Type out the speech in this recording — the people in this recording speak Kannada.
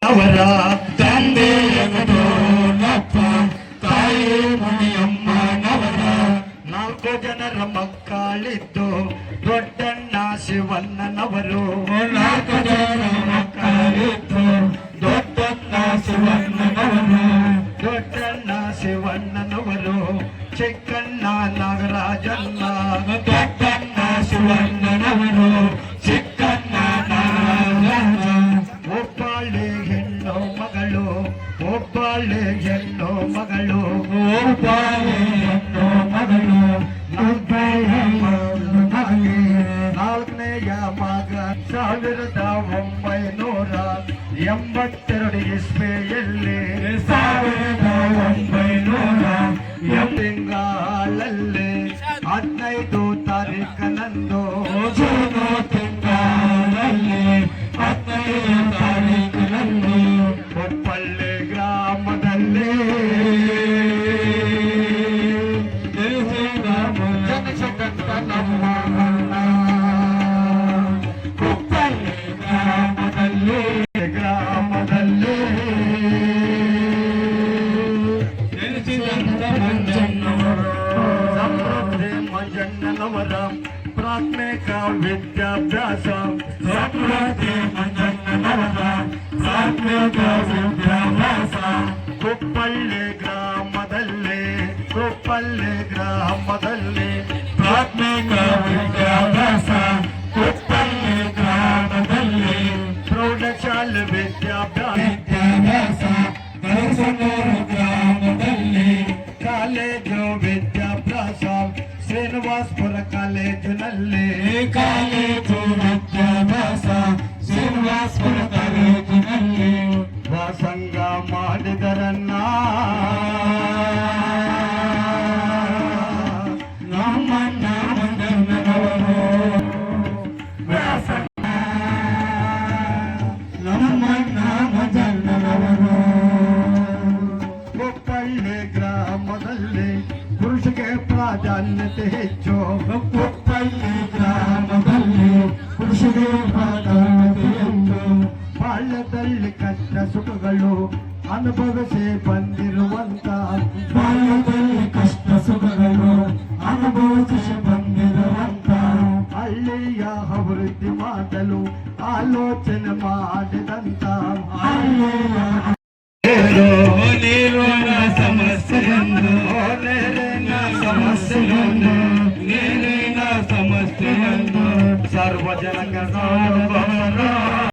ಮಂಜಣ್ಣನವರ ತಂದೆಯನದು ನಪ್ಪ ತಾಯಿ ಮುನಿಯಮ್ಮನವರ 4 ಜನರ ಮಕ್ಕಳಿದ್ದು ದೊಡ್ಡಣ್ಣ ಶಿವಣ್ಣನವರು 4 ಜನ ಮಕ್ಕಳಿದ್ದು ದೊಡ್ಡಣ್ಣ ಶಿವಣ್ಣನವರು ಚಿಕ್ಕಣ್ಣ ನಾಗರಾಜಣ್ಣ ದೊಡ್ಡಣ್ಣ ಶಿವಣ್ಣನವರು ಚಿಕ್ಕಣ್ಣ ನಾಗರಾಜ ಒಬ್ಬಾಳೆ ಹೆಣ್ಣು ಮಗಳು ಒಬ್ಬಾಳೆ ಹೆಣ್ಣು ಮಗಳು ನಾಲ್ಕನೆಯ ಮಗ 1982 ಇಸ್ವಿಯಲ್ಲಿ ತಿಂಗಳಲ್ಲಿ 15 ತಾರೀಖಿನಂದು ಕೊಪ್ಪಳ್ಳಿ ಗ್ರಾಮದಲ್ಲಿ ಜನಿಸಿದಂತ ನಮ್ಮ ಅಣ್ಣ ಕೊಪ್ಪಳ್ಳಿ ಗ್ರಾಮದಲ್ಲಿ ಜನಿಸಿದಂತ ಮಂಜಣ್ಣನವರ ಪ್ರಾಥಮಿಕ ವಿದ್ಯಾಭ್ಯಾಸ ಸಮೃದ್ಧಿ ಮಂಜಣ್ಣನವರ ಪ್ರಾಥಮಿಕ ವಿದ್ಯಾಭ್ಯಾಸ ಕೊಪ್ಪಳ್ಳಿ ಗ್ರಾಮದಲ್ಲಿ ಪ್ರಾಥಮಿಕ ವಿದ್ಯಾಭ್ಯಾಸ ಕೊಪ್ಪಳ್ಳಿ ಗ್ರಾಮದಲ್ಲಿ ಪ್ರೌಢಶಾಲೆ ವಿದ್ಯಾಭ್ಯಾಸ ದಳಸನೂರು ಗ್ರಾಮದಲ್ಲಿ ಕಾಲೇಜು ವಿದ್ಯಾಭ್ಯಾಸ ಶ್ರೀನಿವಾಸಪುರ ಕಾಲೇಜಿನಲ್ಲಿ ಶ್ರೀನಿವಾಸಪುರ ಕಾಲೇಜಿನಲ್ಲಿ ವ್ಯಾಸಂಗ ಮಾಡಿದರನ್ನ ನಮ್ಮಣ್ಣ ಮಂಜಣ್ಣನವರು ನಮ್ಮಣ್ಣ ಮಂಜಣ್ಣನವರು ಕೊಪ್ಪಳ್ಳಿ ಗ್ರಾಮದಲ್ಲಿ ಪುರುಷಗೆ ಪ್ರಾಧಾನ್ಯತೆ ಹೆಚ್ಚು ಕೊಪ್ಪಳ್ಳಿ ಗ್ರಾಮದಲ್ಲಿ ಪುರುಷಗೆ ಪ್ರಾಧಾನ್ಯತೆ ಹೆಚ್ಚು ಬಾಲ್ಯದಲ್ಲಿ ಕಷ್ಟ ಸುಖಗಳು ಅನುಭವಿಸಿ ಬಂದಿರುವಂತ ಹಳ್ಳಿಯ ಅಭಿವೃದ್ಧಿ ಮಾಡಲು ಆಲೋಚನೆ ಮಾಡಿದಂತ ನೀರಿನ ಸಮಸ್ಯೆಯನ್ನು ಸಾರ್ವಜನಿಕ